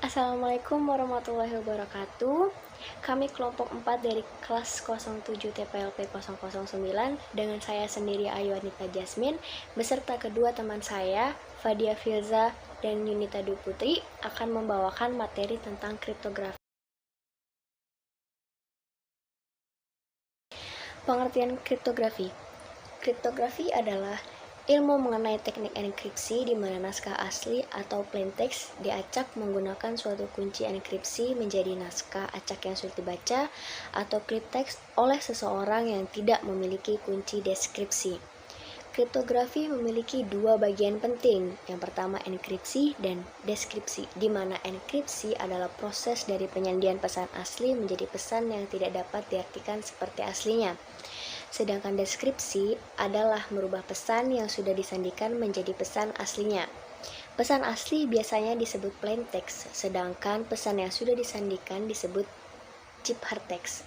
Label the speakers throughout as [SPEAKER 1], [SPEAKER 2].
[SPEAKER 1] Assalamualaikum warahmatullahi wabarakatuh. Kami kelompok 4 dari kelas 07 TPLP 009 dengan saya sendiri Ayu Anita Jasmine beserta kedua teman saya Fadia Firza dan Yunita Dwi Putri akan membawakan materi tentang kriptografi. Pengertian kriptografi. Kriptografi adalah ilmu mengenai teknik enkripsi di mana naskah asli atau plaintext diacak menggunakan suatu kunci enkripsi menjadi naskah acak yang sulit dibaca atau crypttext oleh seseorang yang tidak memiliki kunci deskripsi. Kriptografi memiliki dua bagian penting. Yang pertama enkripsi dan deskripsi, di mana enkripsi adalah proses dari penyandian pesan asli menjadi pesan yang tidak dapat diartikan seperti aslinya. Sedangkan deskripsi adalah merubah pesan yang sudah disandikan menjadi pesan aslinya. Pesan asli biasanya disebut plaintext, sedangkan pesan yang sudah disandikan disebut ciphertext.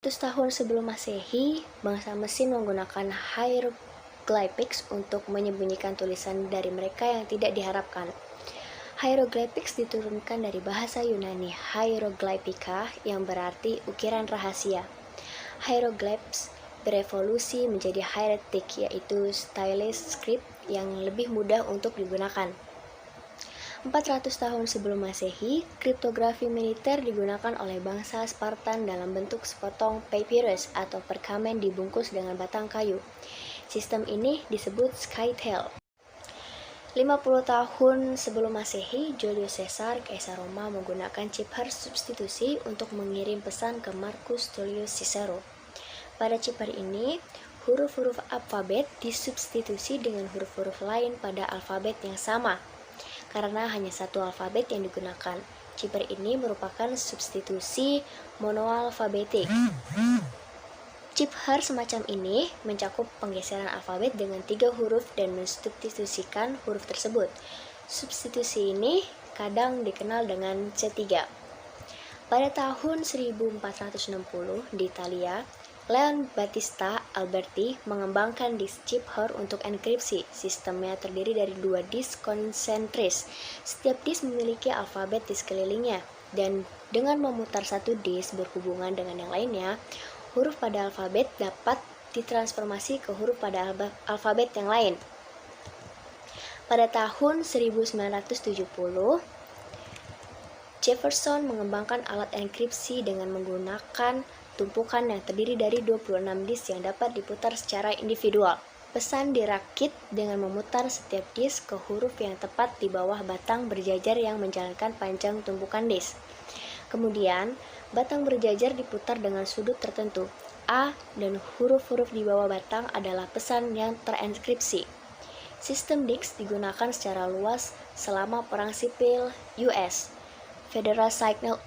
[SPEAKER 1] 100 tahun sebelum Masehi, bangsa Mesin menggunakan hieroglyphics untuk menyembunyikan tulisan dari mereka yang tidak diharapkan. Hieroglyphics diturunkan dari bahasa Yunani hieroglyphica yang berarti ukiran rahasia. Hieroglyphs berevolusi menjadi hieratic, yaitu stylized script yang lebih mudah untuk digunakan. 400 tahun sebelum Masehi, kriptografi militer digunakan oleh bangsa Spartan dalam bentuk sepotong papyrus atau perkamen dibungkus dengan batang kayu. Sistem ini disebut scytale. 50 tahun sebelum Masehi, Julius Caesar, Kaisar Roma, menggunakan cipher substitusi untuk mengirim pesan ke Marcus Tullius Cicero. Pada cipher ini, huruf-huruf alfabet disubstitusi dengan huruf-huruf lain pada alfabet yang sama. Karena hanya satu alfabet yang digunakan, cipher ini merupakan substitusi monoalfabetik. Cipher semacam ini mencakup penggeseran alfabet dengan 3 huruf dan mensubstitusikan huruf tersebut. Substitusi ini kadang dikenal dengan C3. Pada tahun 1460 di Italia, Leon Battista Alberti mengembangkan disk cipher untuk enkripsi. Sistemnya terdiri dari 2 disk konsentris. Setiap disk memiliki alfabet di sekelilingnya, dan dengan memutar satu disk berhubungan dengan yang lainnya, huruf pada alfabet dapat ditransformasi ke huruf pada alfabet yang lain. Pada tahun 1970, Jefferson mengembangkan alat enkripsi dengan menggunakan tumpukan yang terdiri dari 26 disk yang dapat diputar secara individual. Pesan dirakit dengan memutar setiap disk ke huruf yang tepat di bawah batang berjajar yang menjalankan panjang tumpukan disk. Kemudian, batang berjajar diputar dengan sudut tertentu. A dan huruf-huruf di bawah batang adalah pesan yang terenkripsi. Sistem disk digunakan secara luas selama Perang Sipil US. Federal Signal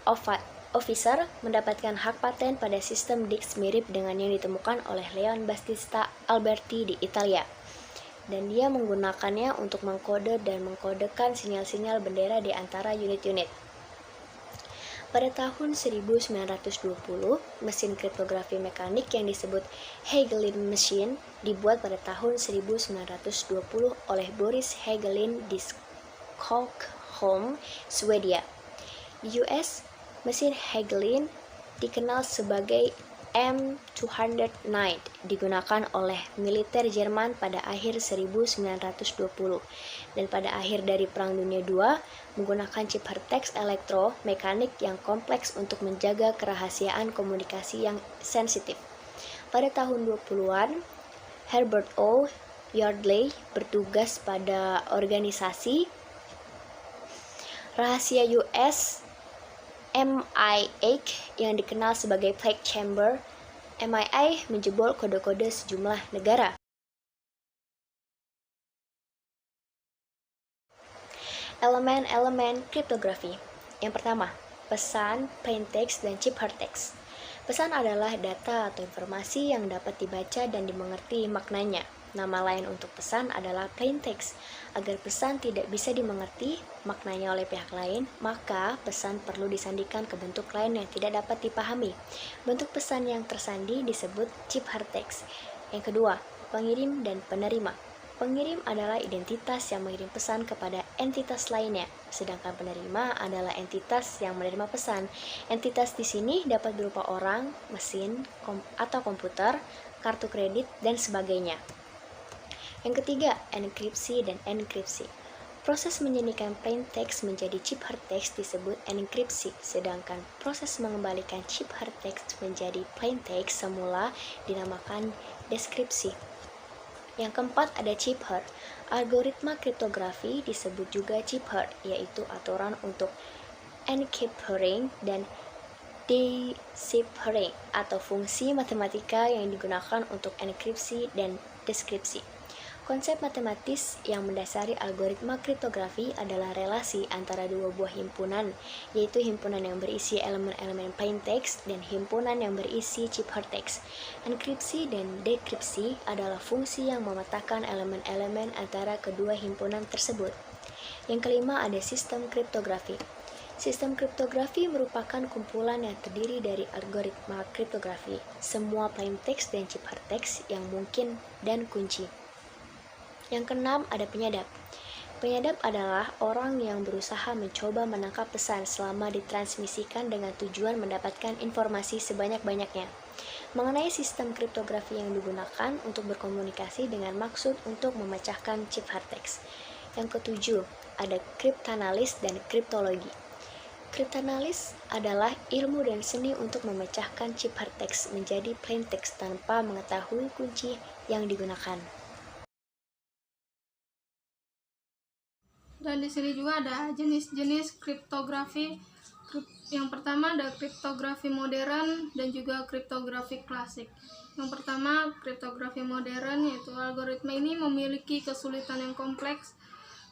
[SPEAKER 1] Officer mendapatkan hak paten pada sistem disk mirip dengan yang ditemukan oleh Leon Battista Alberti di Italia, dan dia menggunakannya untuk mengkode dan mengkodekan sinyal-sinyal bendera di antara unit-unit. Pada tahun 1920, mesin kriptografi mekanik yang disebut Hagelin Machine dibuat pada tahun 1920 oleh Boris Hagelin di Stockholm, Swedia. Di US, mesin Hagelin dikenal sebagai M209 digunakan oleh militer Jerman pada akhir 1920, dan pada akhir dari Perang Dunia II menggunakan ciphertext elektromekanik yang kompleks untuk menjaga kerahasiaan komunikasi yang sensitif. Pada tahun 20-an, Herbert O. Yardley bertugas pada organisasi rahasia US MI8 yang dikenal sebagai Plague Chamber. MI8 menjebol kode-kode sejumlah negara. Elemen-elemen kriptografi. Yang pertama, pesan, plaintext, dan ciphertext. Pesan adalah data atau informasi yang dapat dibaca dan dimengerti maknanya. Nama lain untuk pesan adalah plaintext. Agar pesan tidak bisa dimengerti maknanya oleh pihak lain, maka pesan perlu disandikan ke bentuk lain yang tidak dapat dipahami. Bentuk pesan yang tersandi disebut ciphertext. Yang kedua, pengirim dan penerima. Pengirim adalah identitas yang mengirim pesan kepada entitas lainnya, sedangkan penerima adalah entitas yang menerima pesan. Entitas di sini dapat berupa orang, mesin, atau komputer, kartu kredit, dan sebagainya. Yang ketiga, enkripsi dan enkripsi. Proses menjadikan plain text menjadi chip hypertext disebut enkripsi, sedangkan proses mengembalikan chip hypertext menjadi plain text semula dinamakan deskripsi. Yang keempat ada cipher. Algoritma kriptografi disebut juga cipher, yaitu aturan untuk encrypting dan deciphering atau fungsi matematika yang digunakan untuk enkripsi dan deskripsi. Konsep matematis yang mendasari algoritma kriptografi adalah relasi antara dua buah himpunan, yaitu himpunan yang berisi elemen-elemen plain text dan himpunan yang berisi ciphertext. Enkripsi dan dekripsi adalah fungsi yang memetakan elemen-elemen antara kedua himpunan tersebut. Yang kelima ada sistem kriptografi. Sistem kriptografi merupakan kumpulan yang terdiri dari algoritma kriptografi, semua plain text dan ciphertext yang mungkin, dan kunci. Yang keenam ada penyadap. Penyadap adalah orang yang berusaha mencoba menangkap pesan selama ditransmisikan dengan tujuan mendapatkan informasi sebanyak-banyaknya. Mengenai sistem kriptografi yang digunakan untuk berkomunikasi dengan maksud untuk memecahkan ciphertext. Yang ketujuh, ada kriptanalis dan kriptologi. Kriptanalis adalah ilmu dan seni untuk memecahkan ciphertext menjadi plain text tanpa mengetahui kunci yang digunakan.
[SPEAKER 2] Dan di sini juga ada jenis-jenis kriptografi. Yang pertama ada kriptografi modern dan juga kriptografi klasik. Yang pertama, kriptografi modern, yaitu algoritma ini memiliki kesulitan yang kompleks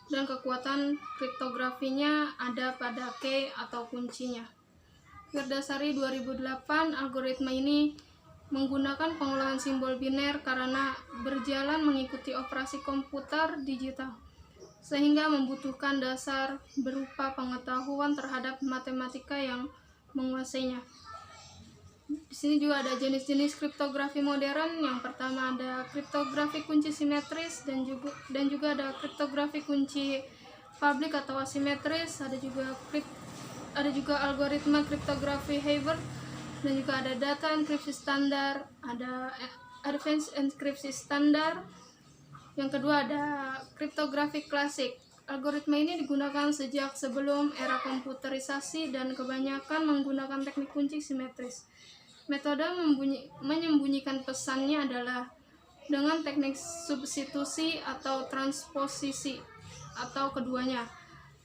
[SPEAKER 2] dan kekuatan kriptografinya ada pada key atau kuncinya. Berdasari 2008, algoritma ini menggunakan pengolahan simbol biner karena berjalan mengikuti operasi komputer digital, sehingga membutuhkan dasar berupa pengetahuan terhadap matematika yang menguasainya. Di sini juga ada jenis-jenis kriptografi modern. Yang pertama ada kriptografi kunci simetris dan juga ada kriptografi kunci publik atau asimetris. Ada juga algoritma kriptografi Hayward, dan juga ada data enkripsi standar, ada advanced enkripsi standar. Yang kedua ada kriptografi klasik. Algoritma ini digunakan sejak sebelum era komputerisasi dan kebanyakan menggunakan teknik kunci simetris. Metode menyembunyikan pesannya adalah dengan teknik substitusi atau transposisi, atau keduanya.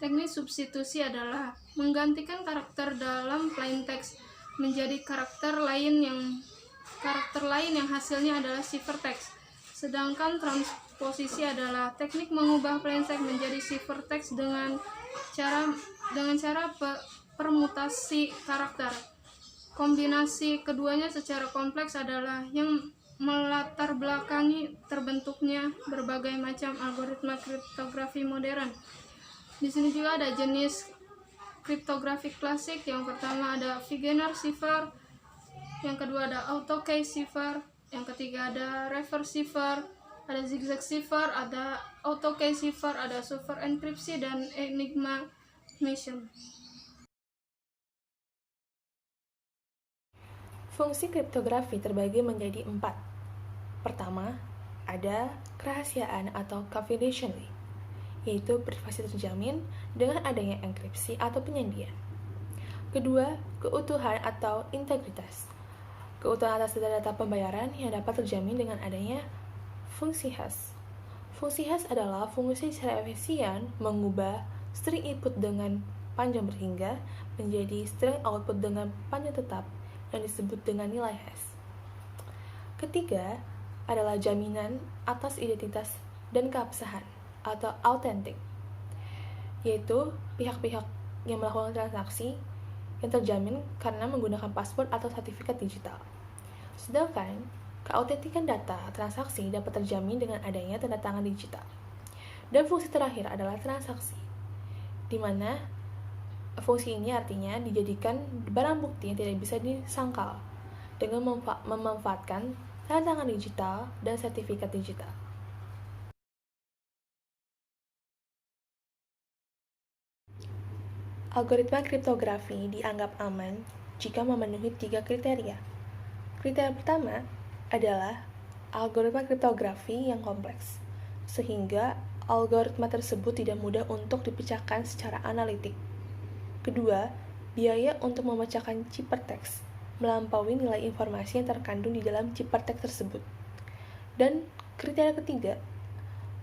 [SPEAKER 2] Teknik substitusi adalah menggantikan karakter dalam plain text menjadi karakter lain yang hasilnya adalah ciphertext. Sedangkan transposisi adalah teknik mengubah plain text menjadi ciphertext dengan cara permutasi karakter. Kombinasi keduanya secara kompleks adalah yang melatar belakangi terbentuknya berbagai macam algoritma kriptografi modern. Di sini juga ada jenis kriptografi klasik. Yang pertama ada Wegener cipher, yang kedua ada auto key cipher, yang ketiga ada reverse cipher, ada zigzag cipher, ada auto key cipher, ada super enkripsi, dan enigma machine.
[SPEAKER 3] Fungsi kriptografi terbagi menjadi 4. Pertama, ada kerahasiaan atau confidentiality, yaitu privasi terjamin dengan adanya enkripsi atau penyandian. Kedua, keutuhan atau integritas. Keutuhan atas data pembayaran yang dapat terjamin dengan adanya fungsi hash. Fungsi hash adalah fungsi secara efisien mengubah string input dengan panjang berhingga menjadi string output dengan panjang tetap yang disebut dengan nilai hash. Ketiga adalah jaminan atas identitas dan keabsahan atau authentic, yaitu pihak-pihak yang melakukan transaksi yang terjamin karena menggunakan password atau sertifikat digital. Sedangkan keautentikan data transaksi dapat terjamin dengan adanya tanda tangan digital. Dan fungsi terakhir adalah transaksi, di mana fungsi ini artinya dijadikan barang bukti yang tidak bisa disangkal dengan memanfaatkan tanda tangan digital dan sertifikat digital. Algoritma kriptografi dianggap aman jika memenuhi 3 kriteria. Kriteria pertama adalah algoritma kriptografi yang kompleks, sehingga algoritma tersebut tidak mudah untuk dipecahkan secara analitik. Kedua, biaya untuk memecahkan ciphertext melampaui nilai informasi yang terkandung di dalam ciphertext tersebut. Dan kriteria ketiga,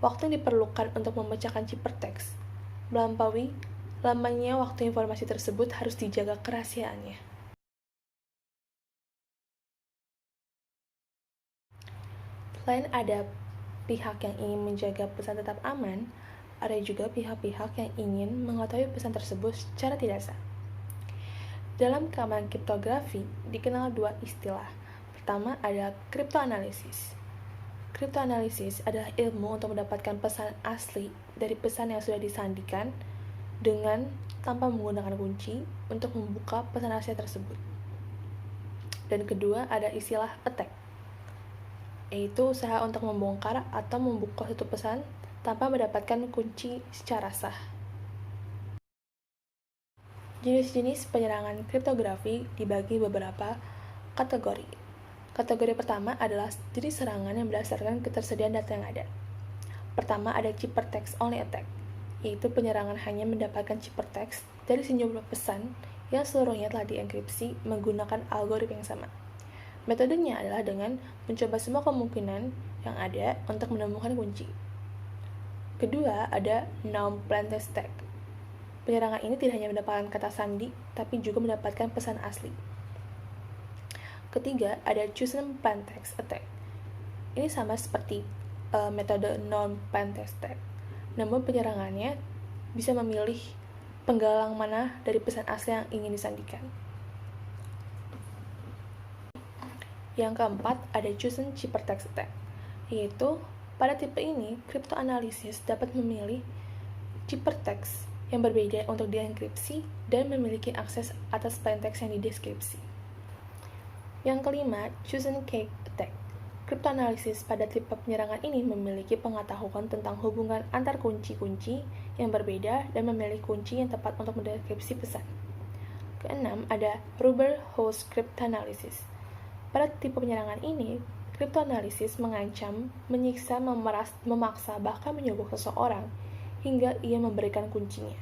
[SPEAKER 3] waktu yang diperlukan untuk memecahkan ciphertext melampaui lamanya waktu informasi tersebut harus dijaga kerahasiaannya. Selain ada pihak yang ingin menjaga pesan tetap aman, ada juga pihak-pihak yang ingin mengetahui pesan tersebut secara tidak sah. Dalam keamanan kriptografi dikenal dua istilah. Pertama adalah kriptoanalisis. Kriptoanalisis adalah ilmu untuk mendapatkan pesan asli dari pesan yang sudah disandikan dengan tanpa menggunakan kunci untuk membuka pesan rahasia tersebut. Dan kedua ada istilah attack, yaitu usaha untuk membongkar atau membuka suatu pesan tanpa mendapatkan kunci secara sah. Jenis-jenis penyerangan kriptografi dibagi beberapa kategori. Kategori pertama adalah jenis serangan yang berdasarkan ketersediaan data yang ada. Pertama ada ciphertext only attack, yaitu penyerangan hanya mendapatkan ciphertext dari sejumlah pesan yang seluruhnya telah dienkripsi menggunakan algoritma yang sama. Metodenya adalah dengan mencoba semua kemungkinan yang ada untuk menemukan kunci. Kedua, ada non-plain-text attack. Penyerangan ini tidak hanya mendapatkan kata sandi, tapi juga mendapatkan pesan asli. Ketiga, ada chosen plaintext attack. Ini sama seperti metode non-plaintext attack. Namun penyerangannya bisa memilih penggalang mana dari pesan asli yang ingin disandikan. Yang keempat, ada chosen ciphertext attack, yaitu pada tipe ini, kriptoanalisis dapat memilih ciphertext yang berbeda untuk dienkripsi dan memiliki akses atas plaintext yang dideskripsi. Yang kelima, chosen key attack. Kriptoanalisis pada tipe penyerangan ini memiliki pengetahuan tentang hubungan antar kunci-kunci yang berbeda dan memilih kunci yang tepat untuk mendeskripsi pesan. Keenam, ada rubber hose cryptanalysis. Pada tipe penyerangan ini, kriptoanalisis mengancam, menyiksa, memaksa, bahkan menyogok seseorang hingga ia memberikan kuncinya.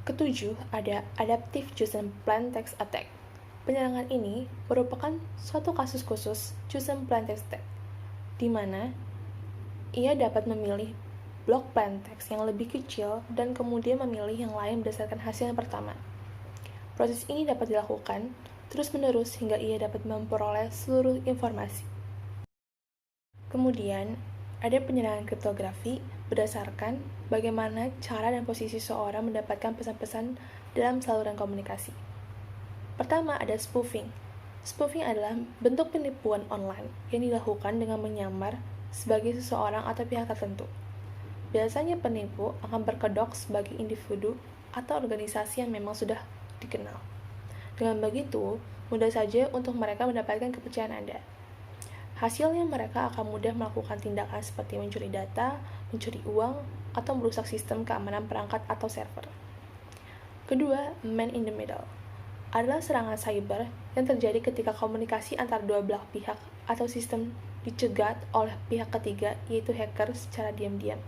[SPEAKER 3] Ketujuh, ada adaptive chosen plaintext attack. Penyerangan ini merupakan suatu kasus khusus chosen plaintext attack, di mana ia dapat memilih blok plaintext yang lebih kecil dan kemudian memilih yang lain berdasarkan hasil yang pertama. Proses ini dapat dilakukan terus-menerus hingga ia dapat memperoleh seluruh informasi. Kemudian, ada penyerangan kriptografi berdasarkan bagaimana cara dan posisi seseorang mendapatkan pesan-pesan dalam saluran komunikasi. Pertama, ada spoofing. Spoofing adalah bentuk penipuan online yang dilakukan dengan menyamar sebagai seseorang atau pihak tertentu. Biasanya penipu akan berkedok sebagai individu atau organisasi yang memang sudah dikenal. Dengan begitu, mudah saja untuk mereka mendapatkan kepercayaan Anda. Hasilnya mereka akan mudah melakukan tindakan seperti mencuri data, mencuri uang, atau merusak sistem keamanan perangkat atau server. Kedua, man in the middle adalah serangan cyber yang terjadi ketika komunikasi antar dua belah pihak atau sistem dicegat oleh pihak ketiga, yaitu hacker secara diam-diam.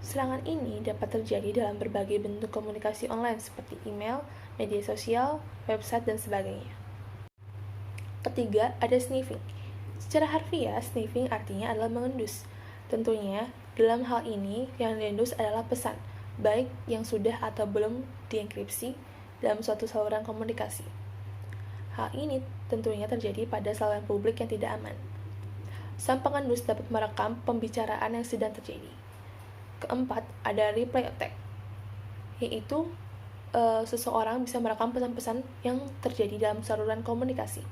[SPEAKER 3] Serangan ini dapat terjadi dalam berbagai bentuk komunikasi online seperti email, media sosial, website, dan sebagainya. Ketiga, ada sniffing. Secara harfiah, sniffing artinya adalah mengendus. Tentunya, dalam hal ini yang diendus adalah pesan, baik yang sudah atau belum dienkripsi dalam suatu saluran komunikasi. Hal ini tentunya terjadi pada saluran publik yang tidak aman. Sang pengendus dapat merekam pembicaraan yang sedang terjadi. Keempat, ada replay attack, yaitu seseorang bisa merekam pesan-pesan yang terjadi dalam saluran komunikasi,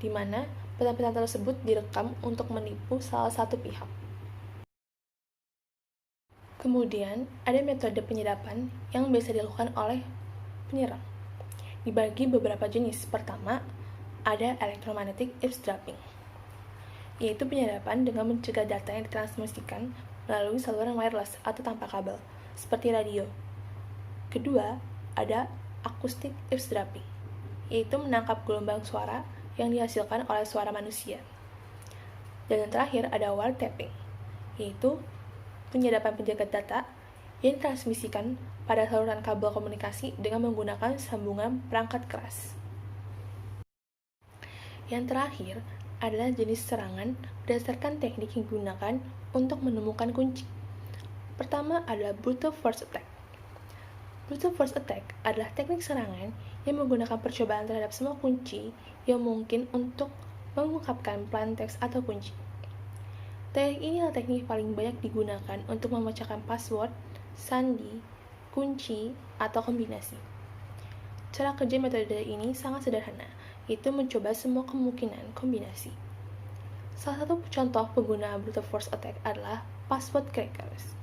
[SPEAKER 3] di mana pesan-pesan tersebut direkam untuk menipu salah satu pihak. Kemudian, ada metode penyadapan yang biasa dilakukan oleh penyerang. Dibagi beberapa jenis. Pertama, ada electromagnetic eavesdropping, yaitu penyadapan dengan mencegah data yang ditransmisikan melalui saluran wireless atau tanpa kabel. seperti radio. Kedua, ada acoustic eavesdropping, yaitu menangkap gelombang suara yang dihasilkan oleh suara manusia. Dan yang terakhir ada wiretapping, yaitu penyadapan penjaga data yang ditransmisikan pada saluran kabel komunikasi dengan menggunakan sambungan perangkat keras. Yang terakhir adalah jenis serangan berdasarkan teknik yang digunakan untuk menemukan kunci. Pertama adalah brute force attack. Brute force attack adalah teknik serangan yang menggunakan percobaan terhadap semua kunci yang mungkin untuk mengungkapkan plain text atau kunci. Teknik ini adalah teknik paling banyak digunakan untuk memecahkan password, sandi, kunci, atau kombinasi. Cara kerja metode ini sangat sederhana, yaitu mencoba semua kemungkinan kombinasi. Salah satu contoh penggunaan brute force attack adalah password crackers.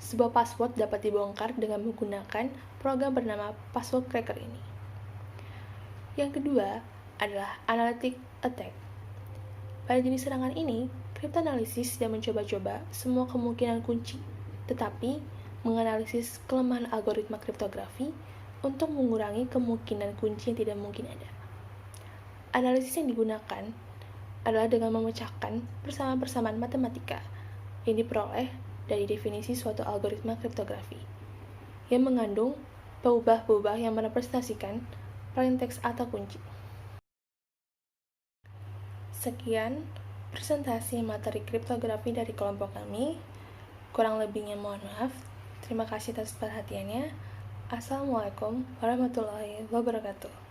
[SPEAKER 3] Sebuah password dapat dibongkar dengan menggunakan program bernama password cracker ini. Yang kedua adalah analytic attack. Pada jenis serangan ini, kriptoanalisis tidak mencoba-coba semua kemungkinan kunci, tetapi menganalisis kelemahan algoritma kriptografi untuk mengurangi kemungkinan kunci yang tidak mungkin ada. Analisis yang digunakan adalah dengan memecahkan persamaan-persamaan matematika yang diperoleh dari definisi suatu algoritma kriptografi yang mengandung peubah-peubah yang merepresentasikan plain text atau kunci. Sekian presentasi materi kriptografi dari kelompok kami. Kurang lebihnya mohon maaf. Terima kasih atas perhatiannya. Assalamualaikum warahmatullahi wabarakatuh.